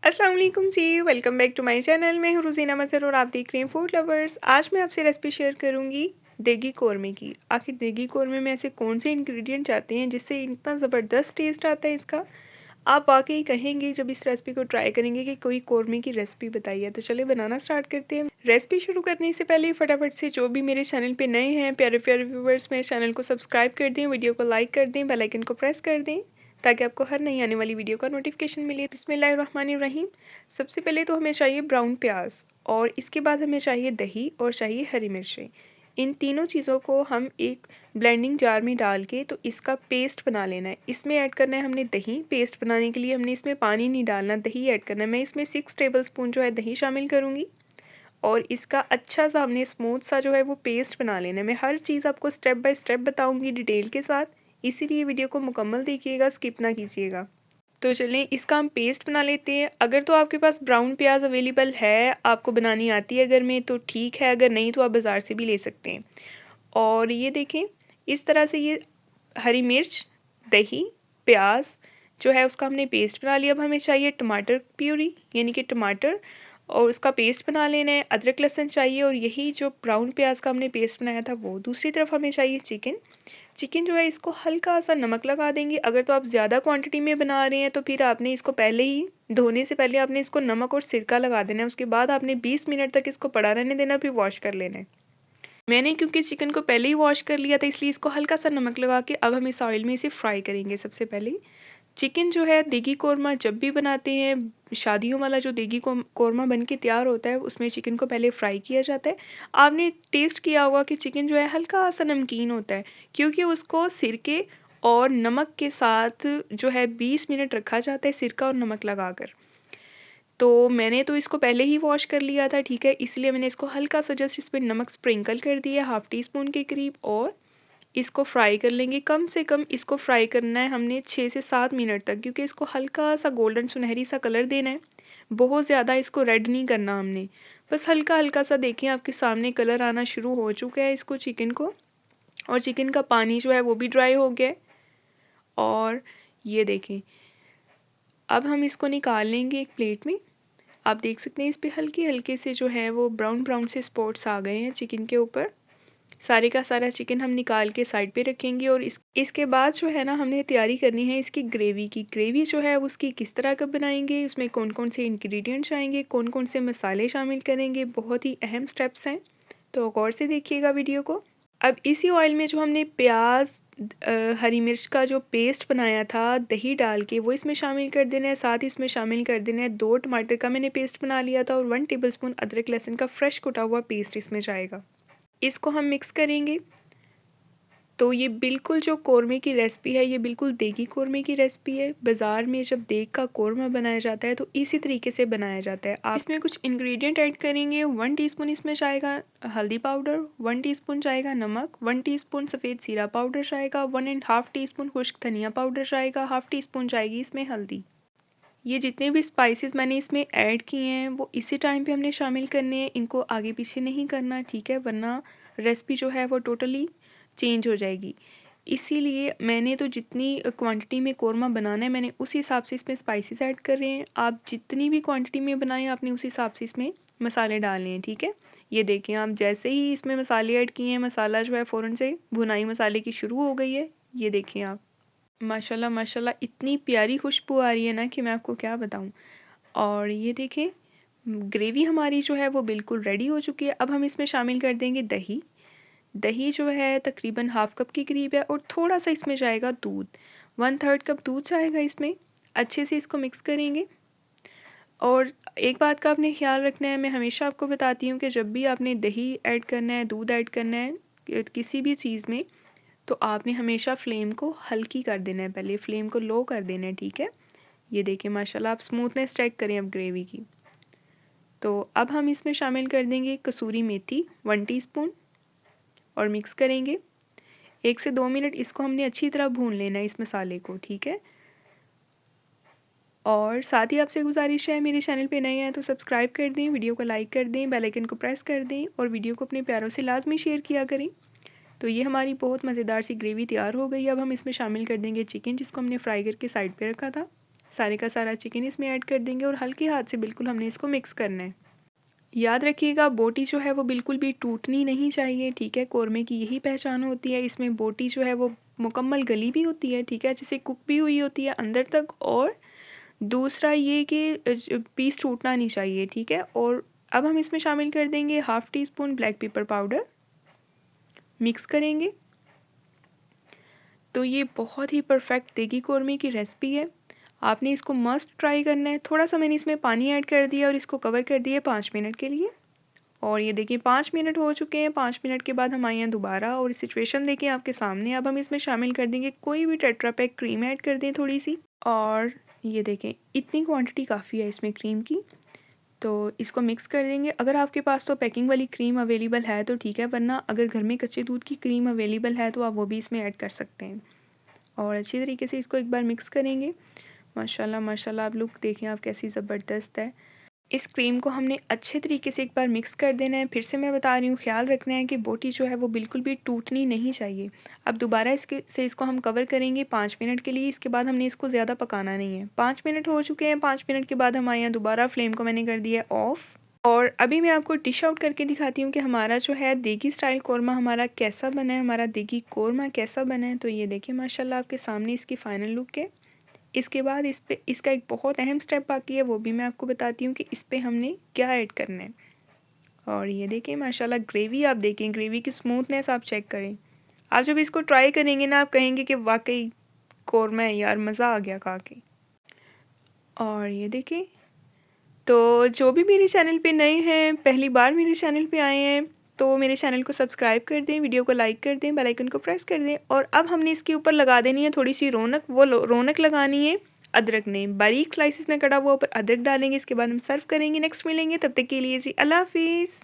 अस्सलाम वालेकुम जी, welcome back to my channel. मैं हूँ रुज़ीना मज़हर और आप देख रहे हैं फूड लवर्स। आज मैं आपसे रेसिपी शेयर करूँगी देगी कौरमे की। आखिर देगी कौरमे में ऐसे कौन से इंग्रेडिएंट जाते हैं जिससे इतना ज़बरदस्त टेस्ट आता है इसका, आप वाकई कहेंगे जब इस रेसिपी को ट्राई करेंगे कि कोई कौरमे की रेसिपी बताई है। तो चलिए बनाना स्टार्ट करते हैं। रेसिपी शुरू करने से पहले फटाफट से जो भी मेरे चैनल पे नए हैं प्यारे प्यारे व्यूवर्स, मेरे चैनल को सब्सक्राइब कर दें, वीडियो को लाइक कर दें, बेल आइकन को प्रेस कर दें ताकि आपको हर नई आने वाली वीडियो का नोटिफिकेशन मिले। बिस्मिल्लाहिर्रहमानिर्रहीम। सबसे पहले तो हमें चाहिए ब्राउन प्याज और इसके बाद हमें चाहिए दही और चाहिए हरी मिर्चें। इन तीनों चीज़ों को हम एक ब्लेंडिंग जार में डाल के तो इसका पेस्ट बना लेना है। इसमें ऐड करना है हमने दही। पेस्ट बनाने के लिए हमने इसमें पानी नहीं डालना, दही ऐड करना है। मैं इसमें 6 टेबल स्पून जो है दही शामिल करूँगी और इसका अच्छा सा हमने स्मूथ सा जो है वो पेस्ट बना लेना है। मैं हर चीज़ आपको स्टेप बाय स्टेप बताऊँगी डिटेल के साथ, इसीलिए वीडियो को मुकम्मल देखिएगा, स्किप ना कीजिएगा। तो चलें इसका हम पेस्ट बना लेते हैं। अगर तो आपके पास ब्राउन प्याज अवेलेबल है, आपको बनानी आती है अगर में, तो ठीक है, अगर नहीं तो आप बाज़ार से भी ले सकते हैं। और ये देखें इस तरह से ये हरी मिर्च, दही, प्याज जो है उसका हमने पेस्ट बना लिया। अब हमें चाहिए टमाटर प्यूरी यानी कि टमाटर और उसका पेस्ट बना लेना है। अदरक लहसुन चाहिए और यही जो ब्राउन प्याज का हमने पेस्ट बनाया था वो। दूसरी तरफ हमें चाहिए चिकन। चिकन जो है इसको हल्का सा नमक लगा देंगे। अगर तो आप ज़्यादा क्वांटिटी में बना रहे हैं तो फिर आपने इसको पहले ही धोने से पहले आपने इसको नमक और सिरका लगा देना है। उसके बाद आपने 20 मिनट तक इसको पड़ा रहने देना, फिर वॉश कर लेना है। मैंने क्योंकि चिकन को पहले ही वॉश कर लिया था इसलिए इसको हल्का सा नमक लगा के अब हम इस ऑयल में इसे फ्राई करेंगे। सबसे पहले चिकन जो है देगी कौरमा जब भी बनाते हैं, शादियों वाला जो देगी कौरमा बन के तैयार होता है उसमें चिकन को पहले फ्राई किया जाता है। आपने टेस्ट किया होगा कि चिकन जो है हल्का सा नमकीन होता है क्योंकि उसको सिरके और नमक के साथ जो है 20 मिनट रखा जाता है सिरका और नमक लगाकर। तो मैंने तो इसको पहले ही वॉश कर लिया था, ठीक है, इसलिए मैंने इसको हल्का सा जस्ट इस पर नमक स्प्रिंकल कर दिया 1/2 टी स्पून के करीब और इसको फ्राई कर लेंगे। कम से कम इसको फ्राई करना है हमने 6 से 7 मिनट तक क्योंकि इसको हल्का सा गोल्डन सुनहरी सा कलर देना है। बहुत ज़्यादा इसको रेड नहीं करना हमने, बस हल्का हल्का सा। देखें आपके सामने कलर आना शुरू हो चुका है इसको चिकन को, और चिकन का पानी जो है वो भी ड्राई हो गया है। और ये देखें अब हम इसको निकाल लेंगे एक प्लेट में। आप देख सकते हैं इस पे हल्के हल्के से जो है वो ब्राउन ब्राउन से स्पॉट्स आ गए हैं चिकन के ऊपर। सारे का सारा चिकन हम निकाल के साइड पे रखेंगे और इसके बाद जो है ना हमने तैयारी करनी है इसकी ग्रेवी की। ग्रेवी जो है उसकी किस तरह का बनाएंगे, उसमें कौन कौन से इंग्रेडिएंट्स आएंगे, कौन कौन से मसाले शामिल करेंगे, बहुत ही अहम स्टेप्स हैं, तो गौर से देखिएगा वीडियो को। अब इसी ऑयल में जो हमने प्याज हरी मिर्च का जो पेस्ट बनाया था दही डाल के वो इसमें शामिल कर देना है। साथ ही इसमें शामिल कर देना है 2 टमाटर का मैंने पेस्ट बना लिया था और 1 टेबलस्पून अदरक लहसुन का फ्रेश कुटा हुआ पेस्ट इसमें जाएगा। इसको हम मिक्स करेंगे। तो ये बिल्कुल जो कौरमे की रेसिपी है ये बिल्कुल देगी कौरमे की रेसिपी है। बाज़ार में जब देग का कौरमा बनाया जाता है तो इसी तरीके से बनाया जाता है। आप इसमें कुछ इंग्रेडिएंट ऐड करेंगे। 1 टीस्पून इसमें जाएगा हल्दी पाउडर, 1 टीस्पून जाएगा नमक, 1 टीस्पून सफ़ेद जीरा पाउडर जाएगा, 1.5 टीस्पून खुश्क धनिया पाउडर जाएगा, 1/2 टीस्पून जाएगी इसमें हल्दी। ये जितने भी स्पाइसेस मैंने इसमें ऐड किए हैं वो इसी टाइम पे हमने शामिल करने हैं, इनको आगे पीछे नहीं करना, ठीक है, वरना रेसिपी जो है वो टोटली चेंज हो जाएगी। इसीलिए मैंने तो जितनी क्वांटिटी में कौरमा बनाना है मैंने उसी हिसाब से इसमें स्पाइसेस ऐड कर रहे हैं। आप जितनी भी क्वांटिटी में बनाएं आपने उसी हिसाब से इसमें मसाले डालने हैं, ठीक है। ये देखें आप जैसे ही इसमें मसाले ऐड किए हैं मसाला जो है फ़ौरन से भुनाई मसाले की शुरू हो गई है। ये देखें आप माशाल्लाह माशाल्लाह इतनी प्यारी खुशबू आ रही है ना कि मैं आपको क्या बताऊं। और ये देखें ग्रेवी हमारी जो है वो बिल्कुल रेडी हो चुकी है। अब हम इसमें शामिल कर देंगे दही। दही जो है तकरीबन 1/2 कप के करीब है और थोड़ा सा इसमें जाएगा दूध, 1/3 कप दूध जाएगा इसमें। अच्छे से इसको मिक्स करेंगे। और एक बात का आपने ख्याल रखना है, मैं हमेशा आपको बताती हूँ कि जब भी आपने दही ऐड करना है, दूध ऐड करना है किसी भी चीज़ में, तो आपने हमेशा फ्लेम को हल्की कर देना है, पहले फ्लेम को लो कर देना है, ठीक है। ये देखें माशाल्लाह आप स्मूथनेस चेक करें अब ग्रेवी की। तो अब हम इसमें शामिल कर देंगे कसूरी मेथी 1 टीस्पून और मिक्स करेंगे। 1 से 2 मिनट इसको हमने अच्छी तरह भून लेना है इस मसाले को, ठीक है। और साथ ही आपसे गुजारिश है मेरे चैनल पे नए हैं तो सब्सक्राइब कर दें, वीडियो को लाइक कर दें, बेल आइकन को प्रेस कर दें और वीडियो को अपने प्यारों से लाजमी शेयर किया करें। तो ये हमारी बहुत मज़ेदार सी ग्रेवी तैयार हो गई। अब हम इसमें शामिल कर देंगे चिकन जिसको हमने फ्राई करके साइड पे रखा था। सारे का सारा चिकन इसमें ऐड कर देंगे और हल्के हाथ से बिल्कुल हमने इसको मिक्स करना है। याद रखिएगा बोटी जो है वो बिल्कुल भी टूटनी नहीं चाहिए, ठीक है। कौरमे की यही पहचान होती है, इसमें बोटी जो है वो मुकम्मल गली भी होती है, ठीक है, जैसे कुक भी हुई होती है अंदर तक। और दूसरा ये कि पीस टूटना नहीं चाहिए, ठीक है। और अब हम इसमें शामिल कर देंगे 1/2 teaspoon black pepper powder, mix करेंगे। तो ये बहुत ही परफेक्ट देगी कौरमे की रेसिपी है, आपने इसको मस्ट ट्राई करना है। थोड़ा सा मैंने इसमें पानी ऐड कर दिया और इसको कवर कर दिया 5 मिनट के लिए। और ये देखिए 5 मिनट हो चुके हैं। 5 मिनट के बाद हम आए हैं दोबारा और सिचुएशन देखें आपके सामने। अब हम इसमें शामिल कर देंगे कोई भी टेट्रा पैक क्रीम ऐड कर दें थोड़ी सी। और ये देखें इतनी क्वांटिटी काफ़ी है इसमें क्रीम की, तो इसको मिक्स कर देंगे। अगर आपके पास तो पैकिंग वाली क्रीम अवेलेबल है तो ठीक है, वरना अगर घर में कच्चे दूध की क्रीम अवेलेबल है तो आप वो भी इसमें ऐड कर सकते हैं। और अच्छी तरीके से इसको एक बार मिक्स करेंगे। माशाल्लाह माशाल्लाह, आप लुक देखें आप कैसी ज़बरदस्त है। इस क्रीम को हमने अच्छे तरीके से एक बार मिक्स कर देना है। फिर से मैं बता रही हूँ, ख्याल रखना है कि बोटी जो है वो बिल्कुल भी टूटनी नहीं चाहिए। अब दोबारा इसको हम कवर करेंगे 5 मिनट के लिए। इसके बाद हमने इसको ज़्यादा पकाना नहीं है। 5 मिनट हो चुके हैं। 5 मिनट के बाद हम आए हैं दोबारा, फ्लेम को मैंने कर दिया है ऑफ़। और अभी मैं आपको डिश आउट करके दिखाती हूँ कि हमारा जो है देगी स्टाइल कौरमा हमारा कैसा बना है, हमारा देगी कौरमा कैसा बना है। तो ये देखिए माशाल्लाह आपके सामने इसकी फ़ाइनल लुक है। इसके बाद इसका एक बहुत अहम स्टेप बाकी है, वो भी मैं आपको बताती हूँ कि इस पे हमने क्या ऐड करना है। और ये देखिए माशाल्लाह ग्रेवी आप देखें, ग्रेवी की स्मूथनेस आप चेक करें। आप जब इसको ट्राई करेंगे ना, आप कहेंगे कि वाकई कौरमा है यार, मज़ा आ गया खा के। और ये देखें, तो जो भी मेरे चैनल पे नए हैं, पहली बार मेरे चैनल पे आए हैं, तो मेरे चैनल को सब्सक्राइब कर दें, वीडियो को लाइक कर दें, बेल आइकन को प्रेस कर दें। और अब हमने इसके ऊपर लगा देनी है थोड़ी सी रौनक। वो रौनक लगानी है अदरक ने, बारीक स्लाइसिस में कटा हुआ ऊपर अदरक डालेंगे। इसके बाद हम सर्व करेंगे। नेक्स्ट मिलेंगे, तब तक के लिए जी अल्लाह हाफिज़।